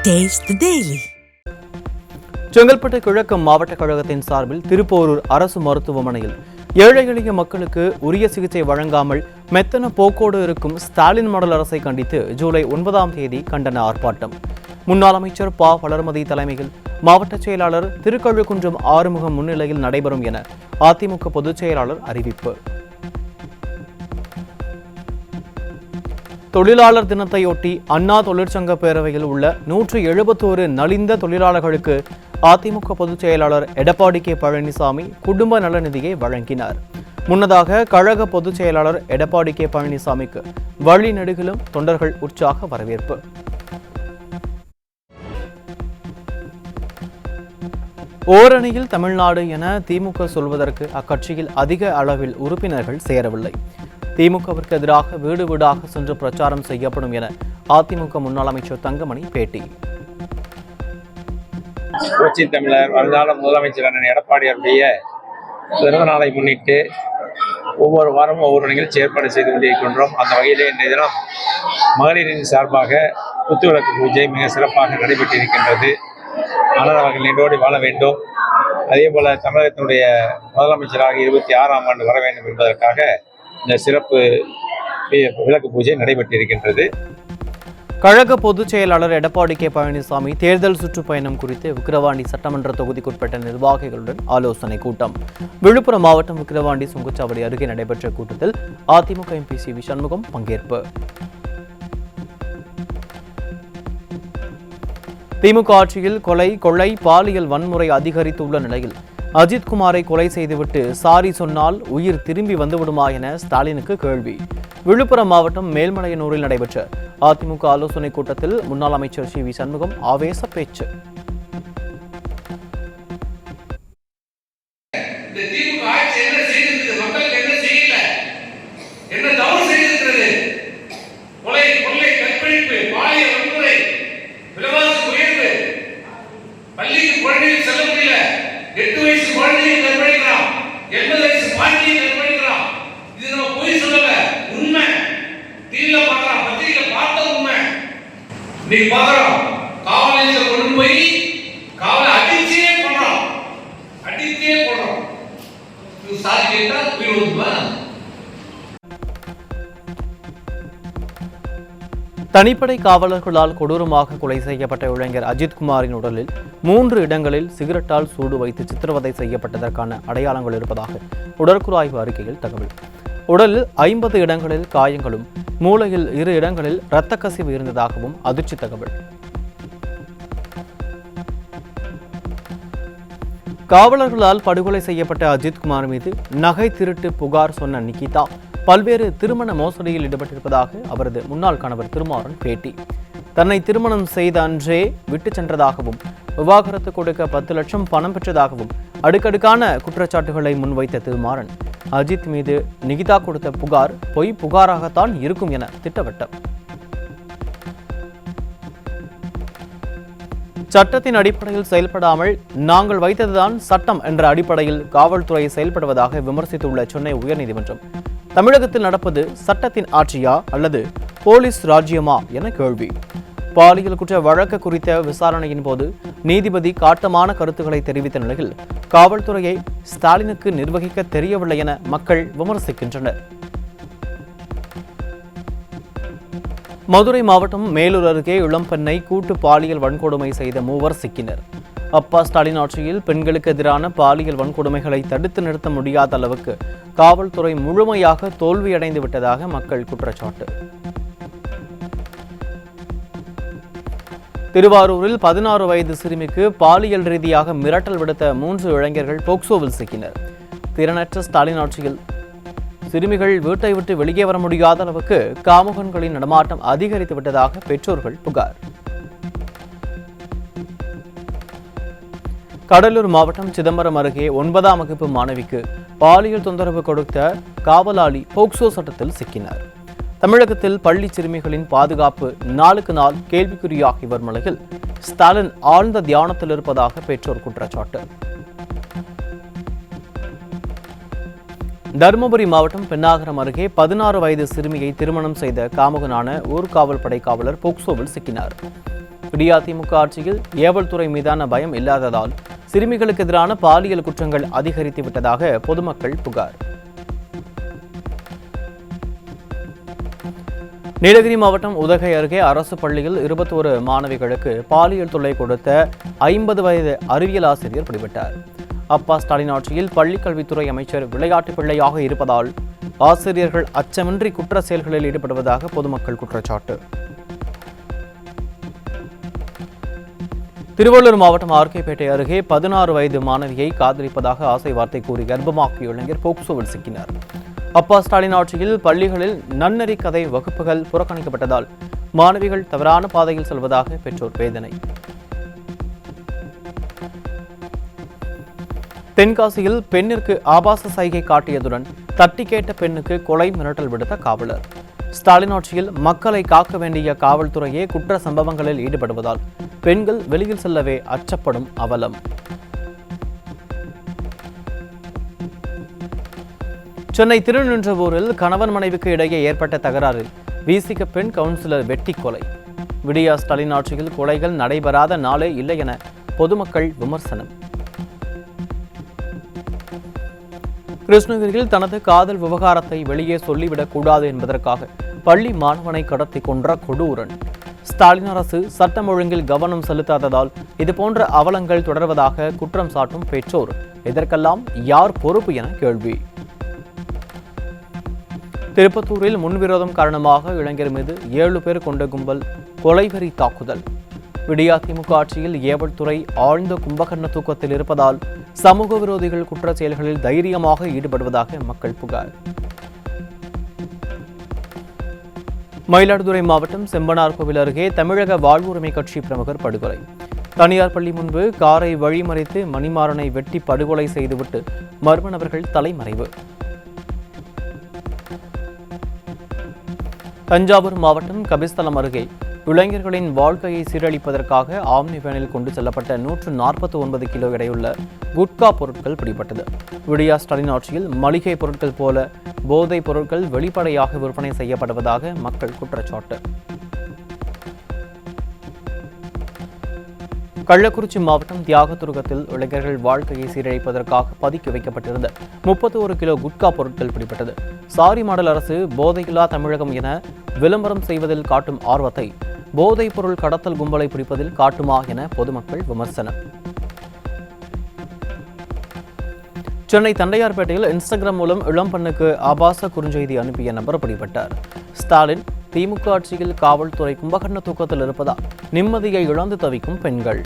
Taste the Daily. Chengalpattu கிழக்கு மாவட்ட கழகத்தின் சார்பில் திருப்போரூர் அரசு மருத்துவமனையில் ஏழை எளிய மக்களுக்கு உரிய சிகிச்சை வழங்காமல் மெத்தன போக்கோடு இருக்கும் ஸ்டாலின் மாடல் அரசை கண்டித்து ஜூலை 9ஆம் தேதி கண்டன ஆர்ப்பாட்டம். முன்னாள் அமைச்சர் ப. வளர்மதி தலைமையில் மாவட்ட செயலாளர் திருக்கழுக்குன்றம் ஆறுமுகம் முன்னிலையில் நடைபெறும் என அதிமுக பொதுச் செயலாளர் அறிவிப்பு. தொழிலாளர் தினத்தையொட்டி அண்ணா தொழிற்சங்க பேரவையில் உள்ள 171 நலிந்த தொழிலாளர்களுக்கு அதிமுக பொதுச் செயலாளர் எடப்பாடி கே. பழனிசாமி குடும்ப நல நிதியை வழங்கினார். முன்னதாக கழக பொதுச் செயலாளர் எடப்பாடி கே. பழனிசாமிக்கு வழி நெடுகிலும் தொண்டர்கள் உற்சாக வரவேற்பு. ஓரணியில் தமிழ்நாடு என திமுக சொல்வதற்கு அக்கட்சியில் அதிக அளவில் உறுப்பினர்கள் சேரவில்லை. திமுகவிற்கு எதிராக வீடு வீடாக சென்று பிரச்சாரம் செய்யப்படும் என அதிமுக முன்னாள் அமைச்சர் தங்கமணி பேட்டி. புரட்சி தமிழர் வருங்கால முதலமைச்சர் அண்ணன் எடப்பாடியாருடைய பிறந்த நாளை முன்னிட்டு ஒவ்வொரு வாரமும் ஒவ்வொரு நிகழ்ச்சி ஏற்பாடு செய்து கொண்டிருக்கின்றோம். அந்த வகையிலே இன்றைய தினம் மகளிரின் சார்பாக குத்துவிளக்கு பூஜை மிக சிறப்பாக நடைபெற்றிருக்கின்றது. ஆனால் அவர்கள் நீண்டோடி வாழ வேண்டும், அதே போல தமிழகத்தினுடைய முதலமைச்சராக 26ஆம் ஆண்டு வர வேண்டும் என்பதற்காக இந்த சிறப்பு விளக்கு பூஜை நடைபெற்றிருக்கின்றது. கழக பொதுச் செயலாளர் எடப்பாடி கே. பழனிசாமி தேர்தல் சுற்றுப்பயணம் குறித்து விக்கிரவாண்டி சட்டமன்ற தொகுதிக்குட்பட்ட நிர்வாகிகளுடன் ஆலோசனை கூட்டம். விழுப்புரம் மாவட்டம் விக்கிரவாண்டி சுங்கச்சாவடி அருகே நடைபெற்ற கூட்டத்தில் AIADMK MP C. V. Shanmugam பங்கேற்பு. திமுக ஆட்சியில் கொலை, கொள்ளை, பாலியல் வன்முறை அதிகரித்துள்ள நிலையில் அஜித்குமாரை கொலை செய்துவிட்டு சாரி சொன்னால் உயிர் திரும்பி வந்துவிடுமா என ஸ்டாலினுக்கு கேள்வி. விழுப்புரம் மாவட்டம் மேல்மலையனூரில் நடைபெற்ற அதிமுக ஆலோசனை கூட்டத்தில் முன்னாள் அமைச்சர் சி. வி. சண்முகம் ஆவேச பேச்சு. தனிப்படை காவலர்களால் கொடூரமாக கொலை செய்யப்பட்ட இளைஞர் அஜித்குமாரின் உடலில் 3 இடங்களில் சிகரெட்டால் சூடு வைத்து சித்திரவதை செய்யப்பட்டதற்கான அடையாளங்கள் இருப்பதாக உடற்கூறாய்வு அறிக்கையில் தகவல். உடலில் 50 இடங்களில் காயங்களும் மூளையில் 2 இடங்களில் இரத்த கசிவு இருந்ததாகவும் அதிர்ச்சி தகவல். காவலர்களால் படுகொலை செய்யப்பட்ட அஜித்குமார் மீது நகை திருட்டு புகார் சொன்ன நிகிதா பல்வேறு திருமண மோசடியில் ஈடுபட்டிருப்பதாக அவரது முன்னாள் கணவர் திருமாறன் பேட்டி. தன்னை திருமணம் செய்த அன்றே விட்டு சென்றதாகவும் விவாகரத்து கொடுக்க 10 லட்சம் பணம் பெற்றதாகவும் அடுக்கடுக்கான குற்றச்சாட்டுகளை முன்வைத்த திருமாறன் அஜித் மீது நிகிதா கொடுத்த புகார் பொய் புகாராகத்தான் இருக்கும் என திட்டவட்டம். சட்டத்தின் அடிப்படையில் செயல்படாமல் நாங்கள் வைத்ததுதான் சட்டம் என்ற அடிப்படையில் காவல்துறை செயல்படுவதாக விமர்சித்துள்ள சென்னை உயர்நீதிமன்றம் தமிழகத்தில் நடப்பது சட்டத்தின் ஆட்சியா அல்லது போலீஸ் ராஜ்யமா என கேள்வி. பாலியல் குற்ற வழக்கு குறித்த விசாரணையின் போது நீதிபதி காட்டமான கருத்துக்களை தெரிவித்த நிலையில் காவல்துறையை ஸ்டாலினுக்கு நிர்வகிக்க தெரியவில்லை என மக்கள் விமர்சிக்கின்றனர். மதுரை மாவட்டம் மேலூர் அருகே இளம்பெண்ணை கூட்டு பாலியல் வன்கொடுமை செய்த 3 சிக்கினர். அப்பா ஸ்டாலின் ஆட்சியில் பெண்களுக்கு எதிரான பாலியல் வன்கொடுமைகளை தடுத்து நிறுத்த முடியாத அளவுக்கு காவல்துறை முழுமையாக தோல்வியடைந்து விட்டதாக மக்கள் குற்றச்சாட்டு. திருவாரூரில் 16 வயது சிறுமிக்கு பாலியல் ரீதியாக மிரட்டல் விடுத்த 3 இளைஞர்கள் போக்சோவில் சிக்கினர். திறனற்ற ஸ்டாலின் ஆட்சியில் சிறுமிகள் வீட்டை விட்டு வெளியே வர முடியாத அளவுக்கு காமுகன்களின் நடமாட்டம் அதிகரித்து விட்டதாக பெற்றோர்கள் புகார். கடலூர் மாவட்டம் சிதம்பரம் அருகே 9ஆம் வகுப்பு மாணவிக்கு பாலியல் தொந்தரவு கொடுத்த காவலாளி போக்சோ சட்டத்தில் சிக்கினார். தமிழகத்தில் பள்ளி சிறுமிகளின் பாதுகாப்பு நாளுக்கு நாள் கேள்விக்குறியாகி வரும் நிலையில் ஸ்டாலின் ஆழ்ந்த தியானத்தில் இருப்பதாக பெற்றோர் குற்றச்சாட்டு. தருமபுரி மாவட்டம் பென்னாகரம் அருகே 16 வயது சிறுமியை திருமணம் செய்த காமுகனான ஊர்காவல் படை காவலர் போக்சோவில் சிக்கினார். அதிமுக ஆட்சியில் ஏவல் துறை மீதான பயம் இல்லாததால் சிறுமிகளுக்கு எதிரான பாலியல் குற்றங்கள் அதிகரித்து விட்டதாக பொதுமக்கள் புகார். நீலகிரி மாவட்டம் உதகை அருகே அரசு பள்ளியில் 21 மாணவிகளுக்கு பாலியல் தொல்லை கொடுத்த 50 வயது அறிவியல் ஆசிரியர் பிடிபட்டார். அப்பா ஸ்டாலின் ஆட்சியில் பள்ளிக்கல்வித்துறை அமைச்சர் விளையாட்டு பிள்ளையாக இருப்பதால் ஆசிரியர்கள் அச்சமின்றி குற்ற செயல்களில் ஈடுபடுவதாக பொதுமக்கள் குற்றச்சாட்டு. திருவள்ளூர் மாவட்டம் ஆர்கேபேட்டை அருகே 16 வயது மாணவியை காதலிப்பதாக ஆசை வார்த்தை கூறி கர்ப்பமாக்கிய இளைஞர் போக்சோவில் சிக்கினார். அப்பா ஸ்டாலின் ஆட்சியில் பள்ளிகளில் நன்னெறி கதை வகுப்புகள் புறக்கணிக்கப்பட்டதால் மாணவிகள் தவறான பாதையில் செல்வதாக பெற்றோர் வேதனை. தென்காசியில் பெண்ணிற்கு ஆபாச சைகை காட்டியதுடன் தட்டி கேட்ட பெண்ணுக்கு கொலை மிரட்டல் விடுத்த காவலர். ஸ்டாலின் ஆட்சியில் மக்களை காக்க வேண்டிய காவல்துறையே குற்ற சம்பவங்களில் ஈடுபடுவதால் பெண்கள் வெளியில் செல்லவே அச்சப்படும் அவலம். சென்னை திருநின்றவூரில் கணவன் மனைவிக்கு இடையே ஏற்பட்ட தகராறில் விசிக பெண் கவுன்சிலர் வெட்டி கொலை. ஸ்டாலின் ஆட்சியில் கொலைகள் நடைபெறாத நாளே இல்லை என பொதுமக்கள் விமர்சனம். கிருஷ்ணகிரியில் தனது காதல் விவகாரத்தை வெளியே சொல்லிவிடக் கூடாது என்பதற்காக பள்ளி மாணவனை கடத்தி கொன்ற கொடூரன். ஸ்டாலின் அரசு சட்டம் ஒழுங்கில் கவனம் செலுத்தாததால் இதுபோன்ற அவலங்கள் தொடர்வதாக குற்றம் சாட்டும் பெற்றோர் இதற்கெல்லாம் யார் பொறுப்பு என கேள்வி. திருப்பத்தூரில் முன்விரோதம் காரணமாக இளைஞர் மீது 7 பேர் கொண்ட கும்பல் கொலைவெறி தாக்குதல். அதிமுக ஆட்சியில் ஏவல் துறை ஆழ்ந்த கும்பகர்ண தூக்கத்தில் இருப்பதால் சமூக விரோதிகள் குற்ற செயல்களில் தைரியமாக ஈடுபடுவதாக மக்கள் புகார். மயிலாடுதுறை மாவட்டம் செம்பனார்கோவில் அருகே தமிழக வாழ்வுரிமை கட்சி பிரமுகர் படுகொலை. தனியார் பள்ளி முன்பு காரை வழிமறித்து மணிமாறனை வெட்டி படுகொலை செய்துவிட்டு மர்ம நபர்கள் தலைமறைவு. தஞ்சாவூர் மாவட்டம் கபிஸ்தலம் அருகே இளைஞர்களின் வாழ்க்கையை சீரழிப்பதற்காக ஆம்னி வேனில் கொண்டு செல்லப்பட்ட 149 கிலோ எடையுள்ள குட்கா பொருட்கள் பிடிபட்டது. ஸ்டாலின் ஆட்சியில் மளிகை பொருட்கள் போல போதைப் பொருட்கள் வெளிப்படையாக விற்பனை செய்யப்படுவதாக மக்கள் குற்றச்சாட்டு. கள்ளக்குறிச்சி மாவட்டம் தியாகதுருகத்தில் இளைஞர்கள் வாழ்க்கையை சீரழிப்பதற்காக பதுக்கி வைக்கப்பட்டிருந்த 31 கிலோ குட்கா பொருட்கள் பிடிபட்டது. சாரி மாடல் அரசு போதையில்லா தமிழகம் என விளம்பரம் செய்வதில் காட்டும் ஆர்வத்தை போதைப் பொருள் கடத்தல் கும்பலை பிடிப்பதில் காட்டுமா என பொதுமக்கள் விமர்சனம். சென்னை தண்டையார்பேட்டையில் இன்ஸ்டாகிராம் மூலம் இளம் பெண்ணுக்கு ஆபாச குறுஞ்செய்தி அனுப்பிய நபர் பிடிபட்டார். ஸ்டாலின் திமுக ஆட்சியில் காவல்துறை கும்பகர்ண தூக்கத்தில் இருப்பதால் நிம்மதியை இழந்து தவிக்கும் பெண்கள்.